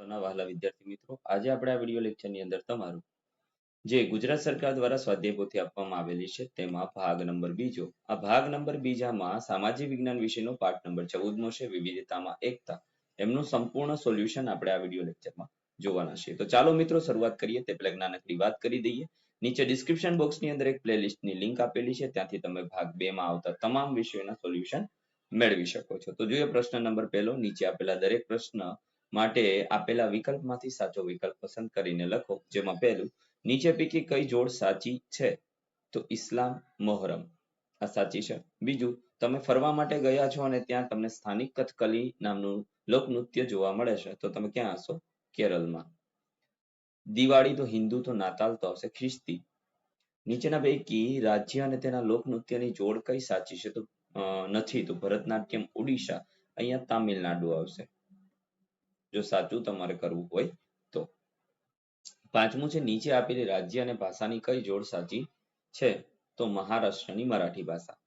ના વહાલા વિદ્યાર્થી મિત્રો, આજે આપણે આ વિડિયો લેક્ચરની અંદર તમારું જે ગુજરાત સરકાર દ્વારા સ્વાધ્યાય પોથી આપવામાં આવેલી છે તેમાં ભાગ નંબર બીજો. આ ભાગ નંબર બીજામાં સામાજિક વિજ્ઞાન વિષયનો પાઠ નંબર 14મો છે, વિવિધતામાં એકતા. એમનું સંપૂર્ણ સોલ્યુશન આપણે આ વિડિયો લેક્ચરમાં જોવાના છે. તો ચાલો મિત્રો શરૂઆત કરીએ તે પહેલા નાનકડી વાત કરી દઈએ. નીચે ડિસ્ક્રિપ્શન બોક્સની અંદર એક પ્લેલિસ્ટની લિંક આપેલી છે, ત્યાંથી તમે ભાગ 2 માં આવતા તમામ વિષયોના સોલ્યુશન મેળવી શકો છો. તો જોઈએ પ્રશ્ન નંબર પહેલો. નીચે આપેલા દરેક પ્રશ્ન માટે આપેલા વિકલ્પમાંથી સાચો વિકલ્પ પસંદ કરીને લખો. જેમાં પહેલું, નીચે પૈકી કઈ જોડ સાચી છે? તો ઇસ્લામ મોહરમ આ સાચી છે. બીજું, તમે ફરવા માટે ગયા છો અને ત્યાં તમને સ્થાનિક કથકલી નામનું લોકનૃત્ય જોવા મળે છે, તો તમે ક્યાં હશો? કેરળમાં. દિવાળી તો હિન્દુ, તો નાતાલ તો આવશે ખ્રિસ્તી. નીચેના પૈકી રાજ્ય અને તેના લોકનૃત્યની જોડ કઈ સાચી છે? તો નથી. તો ભરતનાટ્યમ ઓડિશા, અહીંયા તામિલનાડુ આવશે જો સાચું તમારે કરવું હોય તો. પાંચમું છે, નીચે આપેલી રાજ્ય અને ભાષાની કઈ જોડ સાચી છે? તો મહારાષ્ટ્રની મરાઠી ભાષા.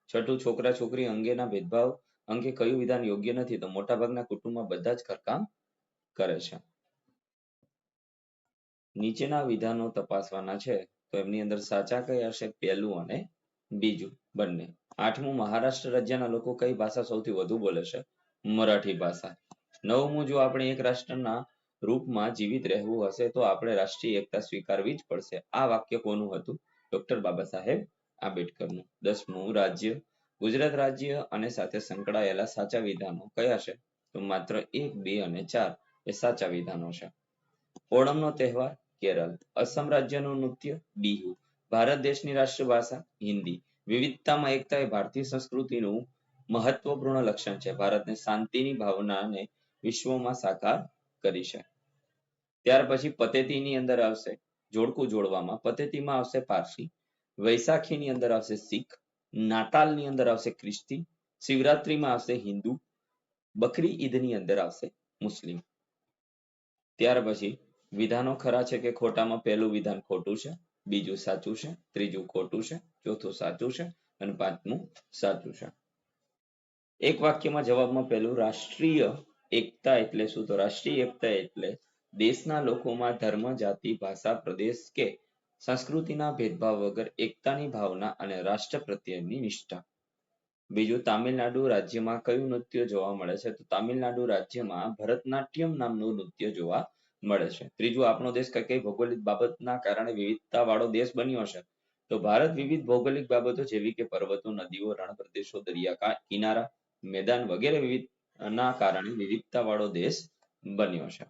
છઠ્ઠું, છોકરા છોકરી અંગેના ભેદભાવ અંગે કયું વિધાન યોગ્ય નથી? તો મોટાભાગના કુટુંબમાં બધા જ ઘરકામ કરે છે. નીચેના વિધાનો તપાસવાના છે, તો એમની અંદર સાચા કયા હશે? પહેલું અને બીજું બંને. આઠમું, મહારાષ્ટ્ર રાજ્યના લોકો કઈ ભાષા સૌથી વધુ બોલે છે? મરાઠી ભાષા. નવમું, જો આપણે એક રાષ્ટ્રના રૂપમાં જીવિત રહેવું હશે તો આપણે રાષ્ટ્રીય એકતા સ્વીકારવી જ પડશે. આ વાક્ય કોનું હતું? ડોક્ટર બાબા સાહેબ આંબેડકરનું. 10મું, રાજ્ય ગુજરાત રાજ્ય અને સાથે સંકળાયેલા સાચા વિધાનો કયા છે? તો માત્ર 1, 2 અને 4 એ સાચા વિધાનો છે. ઓણમનો તહેવાર કેરળ. અસમ રાજ્યનું નૃત્ય બિહુ. ભારત દેશની રાષ્ટ્રભાષા હિન્દી. વિવિધતામાં એકતા એ ભારતીય સંસ્કૃતિનું મહત્વપૂર્ણ લક્ષણ છે. ભારતને શાંતિની ભાવનાને વિશ્વમાં સાકાર કરી છે. ત્યાર પછી પતેતીની અંદર આવશે જોડકું જોડવામાં. પતેતીમાં આવશે પારસી. વૈશાખીની અંદર આવશે શીખ. નાતાલની અંદર આવશે ખ્રિસ્તી. શિવરાત્રીમાં આવશે હિન્દુ. બકરી ઈદની અંદર આવશે મુસ્લિમ. ત્યાર પછી વિધાનો ખરા છે કે ખોટામાં પહેલું વિધાન ખોટું છે, બીજું સાચું છે, ત્રીજું ખોટું છે, ચોથું સાચું છે અને પાંચમું સાચું છે. એક વાક્યમાં જવાબમાં પહેલું, રાષ્ટ્રીય એકતા એટલે શું? તો રાષ્ટ્રીય એકતા એટલે દેશના લોકોમાં ધર્મ, જાતિ, ભાષા, પ્રદેશ કે સંસ્કૃતિના ભેદભાવ વગર એકતાની ભાવના અને રાષ્ટ્ર પ્રત્યેની નિષ્ઠા. બીજું, તામિલનાડુ રાજ્યમાં કયું નૃત્ય જોવા મળે છે? તો તામિલનાડુ રાજ્યમાં ભરતનાટ્યમ નામનું નૃત્ય જોવા મળે છે. ત્રીજું, આપણો દેશ કઈ કઈ ભૌગોલિક બાબતના કારણે વિવિધતા વાળો દેશ બન્યો છે? તો ભારત વિવિધ ભૌગોલિક બાબતો જેવી કે પર્વતો, નદીઓ, રણ પ્રદેશો, દરિયા કિનારા, મેદાન વગેરે વિવિધના કારણે વિવિધતા વાળો દેશ બન્યો છે.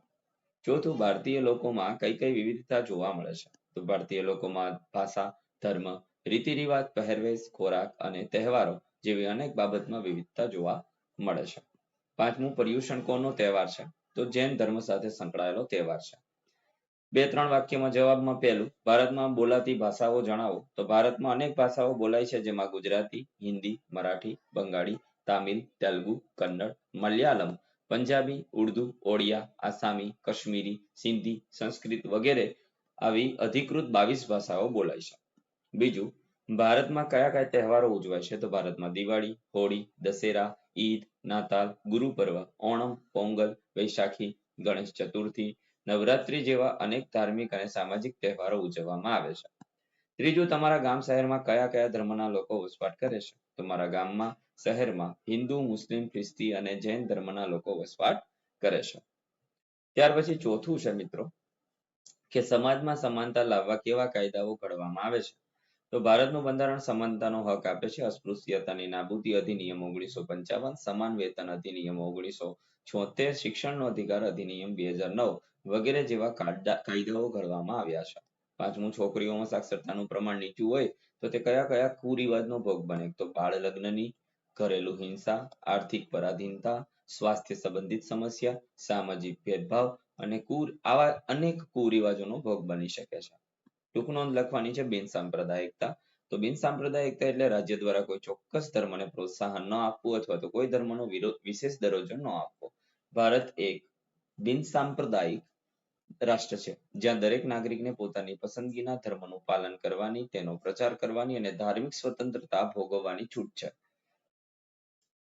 ચોથું, ભારતીય લોકોમાં કઈ કઈ વિવિધતા જોવા મળે છે? તો ભારતીય લોકોમાં ભાષા, ધર્મ, રીતિ રિવાજ, પહેરવેશ, ખોરાક અને તહેવારો જેવી અનેક બાબતમાં વિવિધતા જોવા મળે છે. પાંચમું, પર્યુષણ કોનો તહેવાર છે? તો જૈન ધર્મ સાથે સંકળાયેલો તહેવાર છે. 2-3 વાક્યમાં જવાબમાં પહેલું, ભારતમાં બોલાતી ભાષાઓ જણાવો. તો ભારતમાં અનેક ભાષાઓ બોલાય છે, જેમાં ગુજરાતી, હિન્દી, મરાઠી, બંગાળી, તામિલ, તેલુગુ, કન્નડ, મલયાલમ, પંજાબી, ઉર્દુ, ઓડિયા, આસામી, કાશ્મીરી, સિંધી, સંસ્કૃત વગેરે આવી અધિકૃત 22 ભાષાઓ બોલાય છે. બીજું, ભારતમાં કયા કયા તહેવારો ઉજવાય છે? તો ભારતમાં દિવાળી, હોળી, દશેરા, ઈદ, નાતાલ, ગુરુ પર્વ, ઓણમ, પોંગલ, વૈશાખી, ગણેશ ચતુર્થી, નવરાત્રી જેવા અનેક ધાર્મિક અને સામાજિક તહેવારો ઉજવવામાં આવે છે. ત્રીજું, તમારા ગામ શહેરમાં કયા કયા ધર્મના લોકો વસવાટ કરે છે? તો મારા ગામમાં, શહેરમાં હિન્દુ, મુસ્લિમ, ખ્રિસ્તી અને જૈન ધર્મના લોકો વસવાટ કરે છે. ત્યાર પછી ચોથું છે મિત્રો કે સમાજમાં સમાનતા લાવવા કેવા કાયદાઓ ઘડવામાં આવે છે? તો ભારતનું બંધારણ સમાનતાનો હક આપે છે. અસ્પૃશ્યતાની નાબૂદી અધિનિયમ 1955, સમાન વેતન અધિનિયમ 1976, શિક્ષણનો અધિકાર અધિનિયમ 2009 વગેરે જેવા કાયદાઓ ઘડવામાં આવ્યા છે. પાંચમું, છોકરીઓમાં સાક્ષરતાનું પ્રમાણ નીચું હોય તો તે કયા કયા કુરિવાજનો ભોગ બને? તો બાળ લગ્નની, ઘરેલુ હિંસા, આર્થિક પરાધીનતા, સ્વાસ્થ્ય સંબંધિત સમસ્યા, સામાજિક ભેદભાવ અને આવા અનેક કુરિવાજોનો ભોગ બની શકે છે. ટૂંક નોંધ લખવાની છે બિન સાંપ્રદાયિકતા. તો બિન સાંપ્રદાયિકતા એટલે રાજ્ય દ્વારા કોઈ ચોક્કસ ધર્મને પ્રોત્સાહન ન આપવું અથવા તો કોઈ ધર્મનો વિશેષ દરજ્જો ન આપવો. ભારત એક બિન સાંપ્રદાયિક રાષ્ટ્ર છે, જ્યાં દરેક નાગરિકને પોતાની પસંદગીના ધર્મનું પાલન કરવાની, તેનો પ્રચાર કરવાની અને ધાર્મિક સ્વતંત્રતા ભોગવવાની છૂટ છે.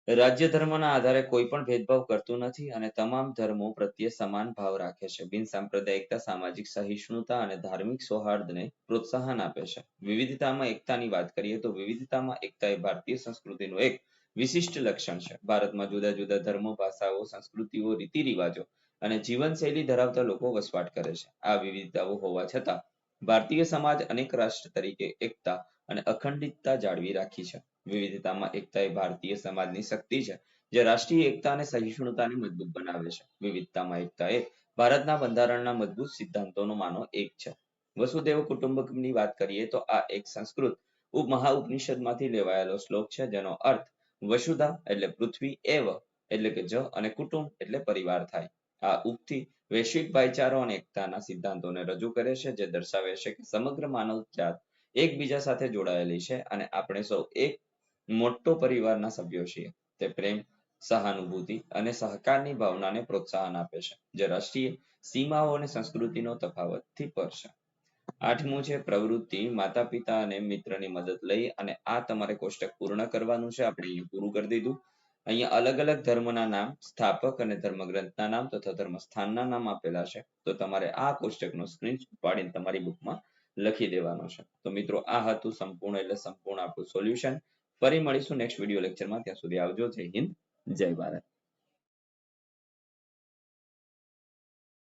રાજ્ય ધર્મના આધારે કોઈ પણ ભેદભાવ કરતું નથી અને તમામ ધર્મો પ્રત્યે સમાન ભાવ રાખે છે. બિન સાંપ્રદાયિકતા સામાજિક સહિષ્ણુતા અને ધાર્મિક સૌહાર્દને પ્રોત્સાહન આપે છે. વિવિધતામાં એકતાની વાત કરીએ તો વિવિધતામાં એકતા એ ભારતીય સંસ્કૃતિનું એક વિશિષ્ટ લક્ષણ છે. ભારતમાં જુદા જુદા ધર્મો, ભાષાઓ, સંસ્કૃતિઓ, રીતિ રિવાજો અને જીવનશૈલી ધરાવતા લોકો વસવાટ કરે છે. આ વિવિધતાઓ હોવા છતાં ભારતીય સમાજ અનેક રાષ્ટ્ર તરીકે એકતા અને અખંડિતતા જાળવી રાખી છે. વિવિધતામાં એકતા એ ભારતીય સમાજની શક્તિ છે, જે રાષ્ટ્રીય એકતા અને સહિષ્ણુતાને મજબૂત બનાવે છે. વિવિધતામાં એકતા એ ભારતના બંધારણના મજબૂત સિદ્ધાંતોમાંનો એક છે. વસુદેવ કુટુંબકમની વાત કરીએ તો આ એક સંસ્કૃત મહાઉપનિષદમાંથી લેવાયેલો શ્લોક છે, જેનો અર્થ વસુધા એટલે પૃથ્વી, એવ એટલે કે જ અને કુટુંબ એટલે પરિવાર થાય. આ ઉક્તિ વૈશ્વિક ભાઈચારો અને એકતાના સિદ્ધાંતોને રજૂ કરે છે, જે દર્શાવે છે કે સમગ્ર માનવજાત એકબીજા સાથે જોડાયેલી છે અને આપણે સૌ એક મોટો પરિવારના સભ્યો છીએ. તે પ્રેમ, સહાનુભૂતિ અને સહકારની ભાવનાને પ્રોત્સાહન આપે છે, જે રાષ્ટ્રીય સીમાઓ અને સંસ્કૃતિનો તફાવતથી પર છે. આઠમું છે પ્રવૃત્તિ. માતા પિતા અને મિત્રની મદદ લઈ અને આ તમારે કોષ્ટક પૂર્ણ કરવાનું છે. આપણે અહીં પૂરું કરી દીધું. અહીંયા અલગ અલગ ધર્મના નામ, સ્થાપક અને ધર્મગ્રંથના નામ તથા ધર્મસ્થાનના નામ આપેલા છે. તો તમારે આ કોષ્ટકનો સ્ક્રીનશોટ પાડીને તમારી બુકમાં લખી દેવાનો છે. તો મિત્રો આ હતું સંપૂર્ણ એટલે સંપૂર્ણ આપણું સોલ્યુશન. ફરી મળીશું નેક્સ્ટ વિડીયો લેક્ચરમાં. ત્યાં સુધી આવજો. જય હિન્દ, જય ભારત.